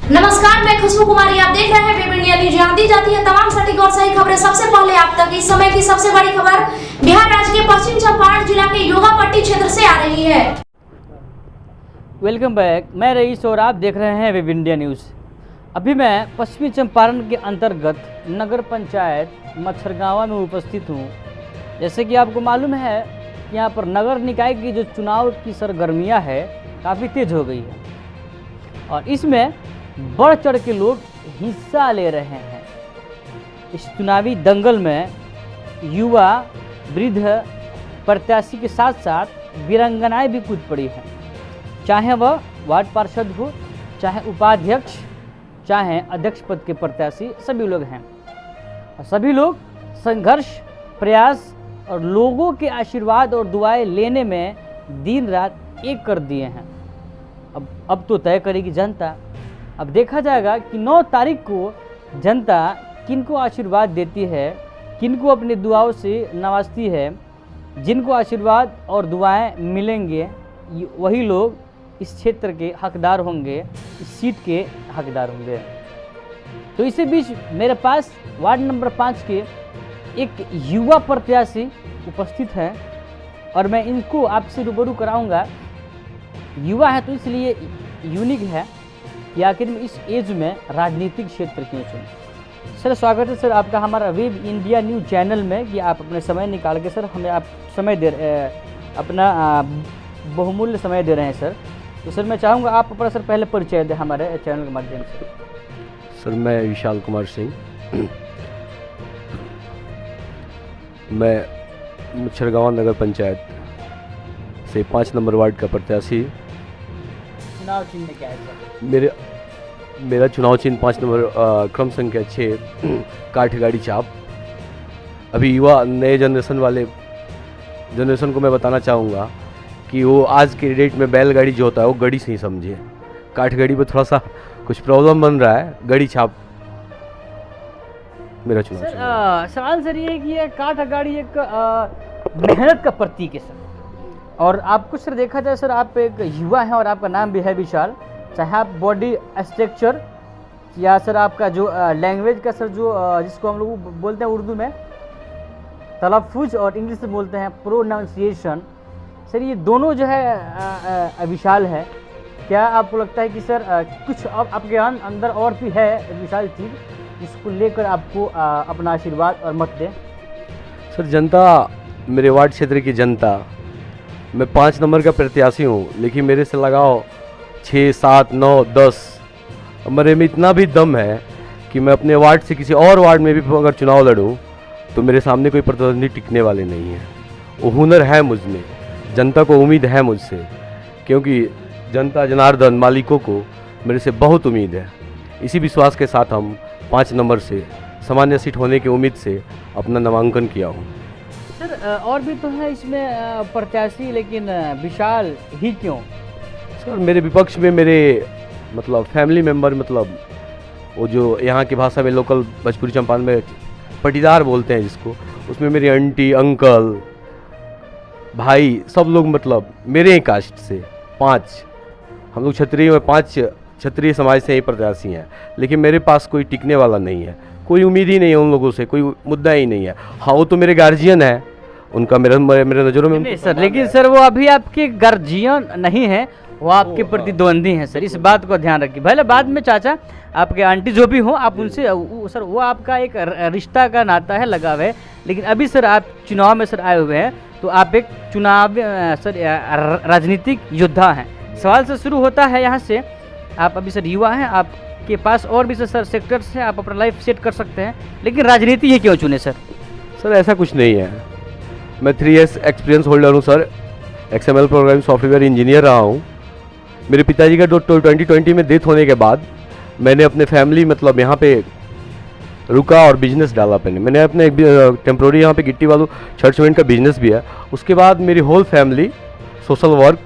नमस्कार, मैं खुशबू कुमारी। आप देख रहे हैं वेब इंडिया न्यूज। यहाँ दी जाती है तमाम सटीक और सही खबरें सबसे पहले आप तक। इस समय की सबसे बड़ी खबर बिहार राज्य के पश्चिम चंपारण जिला के योगापट्टी क्षेत्र से आ रही है। वेलकम बैक, मैं रईस और आप देख रहे हैं वेब इंडिया न्यूज़। अभी मैं पश्चिमी चंपारण के अंतर्गत नगर पंचायत मच्छरगांवा में उपस्थित हूँ। जैसे कि आपको मालूम है कि यहाँ पर नगर निकाय की जो चुनाव की सरगर्मियाँ है काफ़ी तेज हो गई है और इसमें बढ़ चढ़ के लोग हिस्सा ले रहे हैं। इस चुनावी दंगल में युवा, वृद्ध प्रत्याशी के साथ साथ वीरांगनाएं भी कूद पड़ी हैं, चाहे वह वार्ड पार्षद हो, चाहे उपाध्यक्ष, चाहे अध्यक्ष पद के प्रत्याशी, सभी लोग हैं और सभी लोग संघर्ष, प्रयास और लोगों के आशीर्वाद और दुआएं लेने में दिन रात एक कर दिए हैं। अब तो तय करेगी जनता। अब देखा जाएगा कि 9 तारीख को जनता किनको आशीर्वाद देती है, किनको अपनी दुआओं से नवाजती है। जिनको आशीर्वाद और दुआएं मिलेंगे वही लोग इस क्षेत्र के हकदार होंगे, इस सीट के हकदार होंगे। तो इसी बीच मेरे पास वार्ड नंबर 5 के एक युवा प्रत्याशी उपस्थित हैं और मैं इनको आपसे रूबरू कराऊंगा। युवा है तो इसलिए यूनिक है कि आखिर में इस एज में राजनीतिक क्षेत्र क्यों चुने। सर, स्वागत है सर आपका हमारा वेब इंडिया न्यूज चैनल में कि आप अपने समय निकाल के सर हमें आप समय अपना बहुमूल्य समय दे रहे हैं सर। तो सर मैं चाहूँगा आप अपना सर पहले परिचय दें हमारे चैनल के माध्यम से। सर, मैं विशाल कुमार सिंह, मैं मच्छरगांव नगर पंचायत से 5 नंबर वार्ड का प्रत्याशी। चुनाव चिन्ह क्या है सर? मेरा चुनाव चिन्ह 5 नंबर क्रम संख्या 6 काठगाड़ी चाप। अभी युवा नए जनरेशन को मैं बताना चाहूँगा कि वो आज के डेट में बैलगाड़ी जो होता है वो गड़ी से ही समझे। काठगाड़ी पे थोड़ा सा कुछ प्रॉब्लम बन रहा है। गड़ी छाप मेरा चुनाव चिन्ह। सवाल सर ये है कि ये काठगाड़ी एक मेहनत का प्रतीक है सर, और आपको सर देखा जाए सर आप एक युवा हैं और आपका नाम भी है विशाल। चाहे आप बॉडी स्ट्रक्चर या सर आपका जो लैंग्वेज का सर जो जिसको हम लोग बोलते हैं उर्दू में तलफ़ुज़ और इंग्लिश में बोलते हैं प्रोनाउंसिएशन, सर ये दोनों जो है विशाल है। क्या आपको लगता है कि सर कुछ अब आपके अंदर और भी है विशाल चीज़ जिसको लेकर आपको अपना आशीर्वाद और मत दें? सर, जनता, मेरे वार्ड क्षेत्र की जनता, मैं 5 नंबर का प्रत्याशी हूँ, लेकिन मेरे से लगाओ 6, 7, 9, 10। मेरे में इतना भी दम है कि मैं अपने वार्ड से किसी और वार्ड में भी अगर चुनाव लड़ूँ तो मेरे सामने कोई प्रतिद्वंदी टिकने वाले नहीं है। वो हुनर है मुझ में, जनता को उम्मीद है मुझसे, क्योंकि जनता जनार्दन मालिकों को मेरे से बहुत उम्मीद है। इसी विश्वास के साथ हम 5 नंबर से सामान्य सीट होने की उम्मीद से अपना नामांकन किया हूँ। सर और भी तो है इसमें प्रत्याशी, लेकिन विशाल ही क्यों? सर, मेरे विपक्ष में मेरे मतलब फैमिली मेम्बर, मतलब वो जो यहाँ की भाषा में लोकल भोजपुरी चंपारण में पटीदार बोलते हैं जिसको, उसमें मेरी आंटी, अंकल, भाई, सब लोग मतलब मेरे ही कास्ट से 5, हम लोग क्षत्रिय में 5 क्षत्रिय समाज से ही प्रत्याशी हैं। लेकिन मेरे पास कोई टिकने वाला नहीं है, कोई उम्मीद ही नहीं है उन लोगों से, कोई मुद्दा ही नहीं है। हाँ, वो तो मेरे गार्जियन है, उनका मेरे नज़रों में नहीं सर, लेकिन सर वो अभी आपके गार्जियन नहीं है, वो आपके प्रतिद्वंदी हैं सर। इस बात को ध्यान रखिए। भले बाद में चाचा आपके आंटी जो भी हो आप उनसे सर वो आपका एक रिश्ता का नाता है, लगाव है। लेकिन अभी सर आप चुनाव में सर आए हुए हैं तो आप एक चुनाव सर राजनीतिक योद्धा हैं। सवाल से शुरू होता है यहाँ से। आप अभी सर युवा हैं, आपके पास और भी सर सेक्टर्स हैं, आप अपना लाइफ सेट कर सकते हैं, लेकिन राजनीति ही क्यों चुने सर? सर, ऐसा कुछ नहीं है। मैं 3 years एक्सपीरियंस होल्डर हूँ sir. XML program software engineer रहा हूँ। मेरे पिताजी का 2020 में डेथ होने के बाद मैंने अपने फैमिली मतलब यहाँ पे रुका और बिजनेस डाला। मैंने अपने टेम्प्रोरी यहाँ पे गिट्टी वालों छड़ सीमेंट का बिजनेस भी है। उसके बाद मेरी होल फैमिली सोशल वर्क,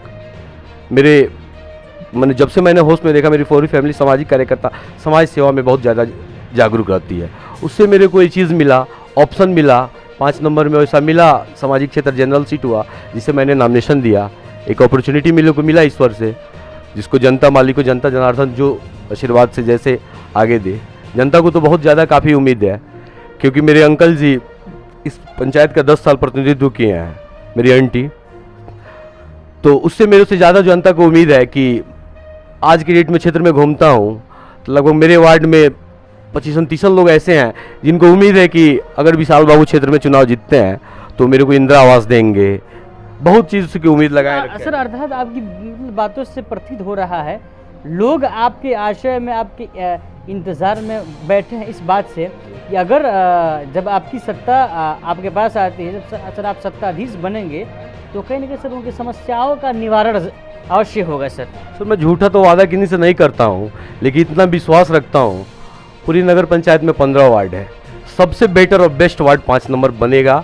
मैंने जब से मैंने होश में देखा मेरी पूरी फैमिली सामाजिक कार्यकर्ता, समाज सेवा में बहुत ज़्यादा जागरूक रहती है। उससे मेरे को ये चीज़ मिला, ऑप्शन मिला, 5 नंबर में वैसा मिला, सामाजिक क्षेत्र जनरल सीट हुआ जिसे मैंने नॉमिनेशन दिया, एक अपॉर्चुनिटी मिला ईश्वर से। जिसको जनता मालिक को जनता जनार्दन जो आशीर्वाद से जैसे आगे दे। जनता को तो बहुत ज़्यादा काफ़ी उम्मीद है, क्योंकि मेरे अंकल जी इस पंचायत का 10 साल प्रतिनिधित्व किए हैं, मेरी आंटी, तो उससे मेरे से ज़्यादा जनता को उम्मीद है कि आज की डेट में क्षेत्र में घूमता हूँ तो लगभग मेरे वार्ड में 25-30 लोग ऐसे हैं जिनको उम्मीद है कि अगर विशाल बाबू क्षेत्र में चुनाव जीतते हैं तो मेरे को इंदिरा आवास देंगे। बहुत चीज़ की उम्मीद लगाए रखे सर अर्थात आपकी बातों से प्रतीत हो रहा है लोग आपके आशय में, आपके इंतज़ार में बैठे हैं इस बात से कि अगर जब आपकी सत्ता आपके पास आती है, जब सर आप सत्ताधीश बनेंगे तो कहीं ना कहीं सर उनकी समस्याओं का निवारण अवश्य होगा सर। सर मैं झूठा तो वादा किसी से नहीं करता हूँ, लेकिन इतना विश्वास रखता हूँ, पूरी नगर पंचायत में 15 वार्ड है, सबसे बेटर और बेस्ट वार्ड 5 नंबर बनेगा।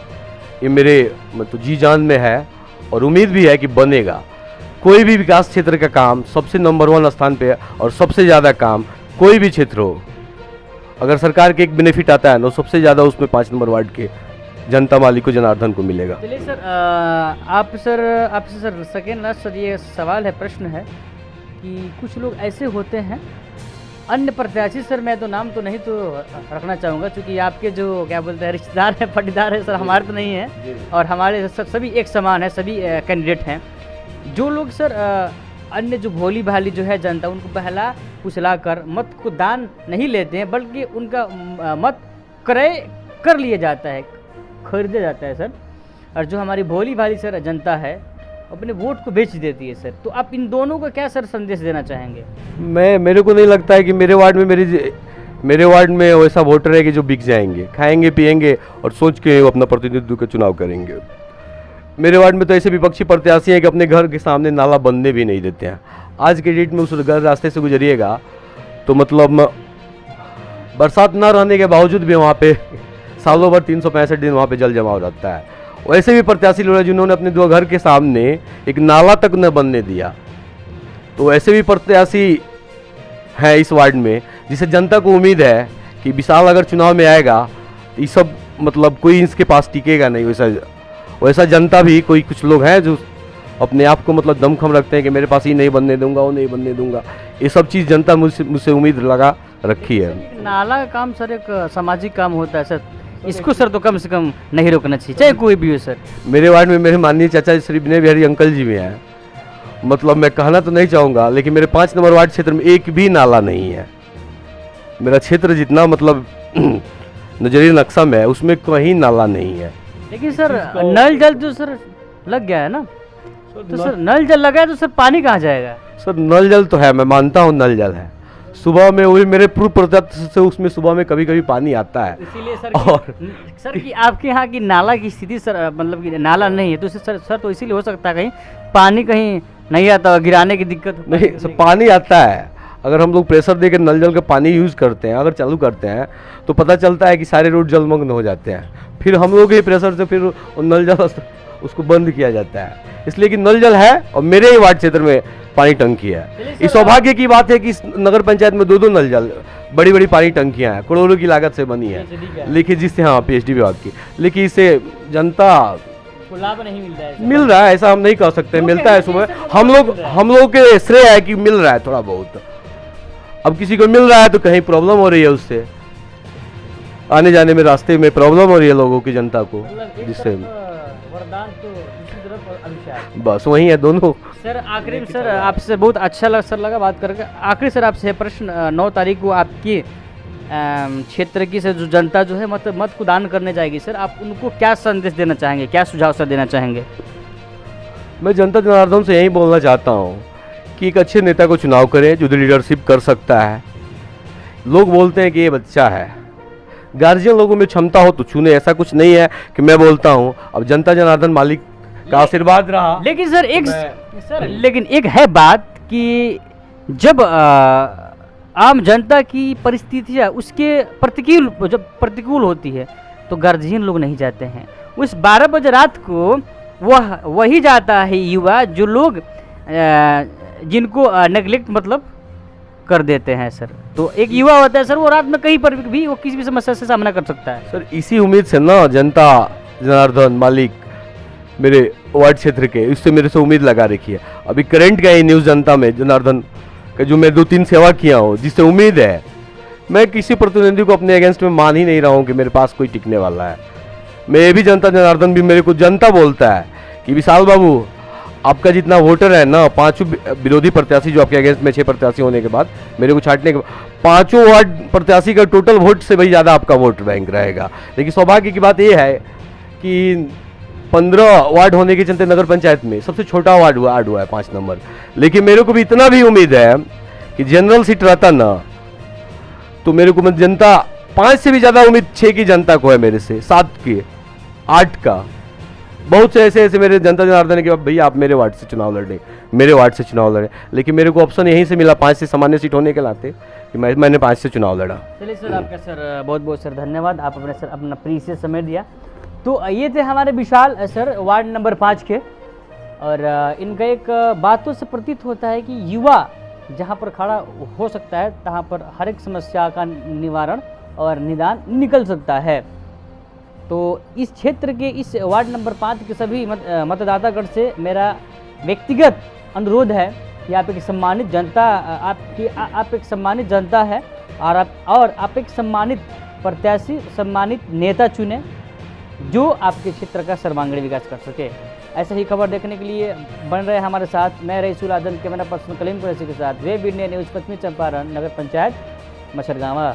ये मेरे मतलब जी जान में है और उम्मीद भी है कि बनेगा। कोई भी विकास क्षेत्र का काम सबसे नंबर 1 स्थान पे है और सबसे ज़्यादा काम कोई भी क्षेत्र हो, अगर सरकार के एक बेनिफिट आता है ना, सबसे ज़्यादा उसमें 5 नंबर वार्ड के जनता मालिक को जनार्दन को मिलेगा। चलिए सर, आपसे सर सेकेंड लास्ट सर ये सवाल है, प्रश्न है कि कुछ लोग ऐसे होते हैं अन्य प्रत्याशी, सर मैं तो नाम तो नहीं तो रखना चाहूँगा क्योंकि आपके जो क्या बोलते हैं रिश्तेदार हैं, पटीदार हैं सर, हमारे तो नहीं है और हमारे सभी एक समान है, सभी कैंडिडेट हैं। जो लोग सर अन्य जो भोली भाली जो है जनता, उनको बहला फुसला कर मत को दान नहीं लेते हैं, बल्कि उनका मत क्रय कर लिया जाता है, खरीदा जाता है सर। और जो हमारी भोली भाली सर जनता है अपने वोट को बेच देती है सर। तो आप इन दोनों को क्या सर संदेश देना चाहेंगे? मेरे को नहीं लगता है कि मेरे वार्ड में वैसा वोटर है कि जो बिक जाएंगे, खाएंगे पिएंगे और सोच के अपना प्रतिनिधित्व का चुनाव करेंगे। मेरे वार्ड में तो ऐसे विपक्षी प्रत्याशी हैं कि अपने घर के सामने नाला बनने भी नहीं देते हैं। आज के डेट में उस घर रास्ते से गुजरिएगा तो मतलब बरसात ना रहने के बावजूद भी वहाँ पे सालों भर 365 दिन वहाँ पे जल जमाव रहता है। वैसे भी प्रत्याशी लोग हैं जिन्होंने अपने 2 घर के सामने एक नाला तक न बनने दिया। तो ऐसे भी प्रत्याशी हैं इस वार्ड में जिसे जनता को उम्मीद है कि विशाल अगर चुनाव में आएगा तो ये सब मतलब कोई इसके पास टिकेगा नहीं। वैसा जनता भी कुछ लोग हैं जो अपने आप को मतलब दमखम रखते हैं कि मेरे पास ही नहीं बनने दूंगा, वो नहीं बनने दूंगा। ये सब चीज़ जनता मुझसे उम्मीद लगा रखी है। नाला का काम सर एक सामाजिक काम होता है सर, इसको सर तो कम से कम नहीं रोकना चाहिए, चाहे कोई भी हो सर। मेरे वार्ड में मेरे माननीय चाचा श्री विनय बिहारी अंकल जी भी हैं। मतलब मैं कहना तो नहीं चाहूँगा, लेकिन मेरे 5 नंबर वार्ड क्षेत्र में एक भी नाला नहीं है। मेरा क्षेत्र जितना मतलब नजरिए नक्शा में है उसमें कहीं नाला नहीं है। लेकिन सर नल जल तो सर लग गया है ना, तो सर नल जल लगा है तो सर पानी कहाँ जाएगा? सर नल जल तो है, मैं मानता हूँ नल जल है। सुबह में वही मेरे पूर्व प्रत्यक्ष से उसमें सुबह में कभी कभी पानी आता है। इसीलिए सर कि आपके यहाँ की नाला की स्थिति सर मतलब कि नाला नहीं है तो सर तो इसीलिए हो सकता है कहीं पानी कहीं नहीं आता, गिराने की दिक्कत नहीं। सर पानी आता है, अगर हम लोग प्रेशर देकर नल जल का पानी यूज़ करते हैं, अगर चालू करते हैं तो पता चलता है कि सारे रोड जलमग्न हो जाते हैं। फिर हम लोग के प्रेशर से फिर नल जल उसको बंद किया जाता है। इसलिए कि नल जल है और मेरे ही वार्ड क्षेत्र में पानी टंकी है। इस सौभाग्य की बात है कि इस नगर पंचायत में 2 नल जल बड़ी बड़ी पानी टंकियां हैं, करोड़ों की लागत से बनी है, लेकिन जिससे हाँ PhD विभाग की, लेकिन इसे जनता को लाभ नहीं मिल रहा है ऐसा हम नहीं कह सकते। मिलता है सुबह, हम लोग के श्रेय है कि मिल रहा है थोड़ा बहुत। अब किसी को मिल रहा है तो कहीं प्रॉब्लम हो रही है, उससे आने जाने में रास्ते में प्रॉब्लम हो रही है लोगों की, जनता को, जिससे वरदान तो दूसरी तरफ अभिशाप, बस वही है दोनों। सर आखिरी में सर आपसे बहुत अच्छा लगा बात करके। आखिरी सर आपसे प्रश्न, 9 तारीख को आपकी क्षेत्र की से जो जनता जो है मत को दान करने जाएगी सर, आप उनको क्या संदेश देना चाहेंगे, क्या सुझाव सर देना चाहेंगे? मैं जनता जनार्दन से यही बोलना चाहता हूँ कि एक अच्छे नेता को चुनाव करें जो लीडरशिप कर सकता है। लोग बोलते हैं कि ये बच्चा है, गार्जियन लोगों में क्षमता हो तो चुने, ऐसा कुछ नहीं है कि मैं बोलता हूँ। अब जनता जनार्दन मालिक का आशीर्वाद रहा। लेकिन सर एक है बात कि जब आम जनता की परिस्थितियाँ उसके प्रतिकूल होती है तो गार्जियन लोग नहीं जाते हैं। उस 12 बजे रात को वही जाता है युवा जो लोग जिनको नेगलेक्ट मतलब कर देते हैं सर। तो एक युवा होता है सर, वो रात में कहीं पर भी वो किसी भी समस्या से सामना कर सकता है। सर इसी उम्मीद से ना जनता जनार्दन मालिक मेरे वार्ड क्षेत्र के, इससे मेरे से उम्मीद लगा रखी है। अभी करंट का ही न्यूज़ जनता में जनार्दन का जो मैं 2-3 सेवा किया हूँ, जिससे उम्मीद है, मैं किसी प्रतिनिधि को अपने अगेंस्ट में मान ही नहीं रहा हूँ कि मेरे पास कोई टिकने वाला है। मैं ये भी जनता जनार्दन भी मेरे को जनता बोलता है कि विशाल बाबू आपका जितना वोटर है ना, 5 विरोधी प्रत्याशी जो आपके अगेंस्ट में 6 प्रत्याशी होने के बाद मेरे को छांटने के बाद 5 वार्ड प्रत्याशी का टोटल वोट से भी ज़्यादा आपका वोट बैंक रहेगा। लेकिन सौभाग्य की बात यह है कि 15 वार्ड होने के चलते नगर पंचायत में सबसे छोटा वार्ड हुआ है 5 नंबर। लेकिन मेरे को भी इतना भी उम्मीद है कि जनरल सीट रहता ना तो मेरे को जनता 5 से भी ज़्यादा उम्मीद 6 की जनता को है, मेरे से 7 की 8 का। बहुत से ऐसे मेरे जनता जनार्दन के भैया आप मेरे वार्ड से चुनाव लड़े, मेरे वार्ड से चुनाव लड़े, लेकिन मेरे को ऑप्शन यहीं से मिला 5 से सामान्य सीट होने के नाते कि मैंने 5 से चुनाव लड़ा। चलिए सर, आपका सर बहुत बहुत सर धन्यवाद, आप अपने सर अपना प्रीशियस समय दिया। तो ये थे हमारे विशाल सर वार्ड नंबर 5 के, और इनका एक बातों से प्रतीत होता है कि युवा जहाँ पर खड़ा हो सकता है तहाँ पर हर एक समस्या का निवारण और निदान निकल सकता है। तो इस क्षेत्र के इस वार्ड नंबर 5 के सभी मतदातागण से मेरा व्यक्तिगत अनुरोध है कि आप एक सम्मानित जनता, आप एक सम्मानित जनता है और आप एक सम्मानित प्रत्याशी, सम्मानित नेता चुने जो आपके क्षेत्र का सर्वांगीण विकास कर सके। ऐसे ही खबर देखने के लिए बन रहे हमारे साथ। मैं रईसुल आदम, कैमरा पर्सन कलीम कुरैशी के साथ वेब इंडिया न्यूज़, पश्चिमी चंपारण, नगर पंचायत मछरगावा।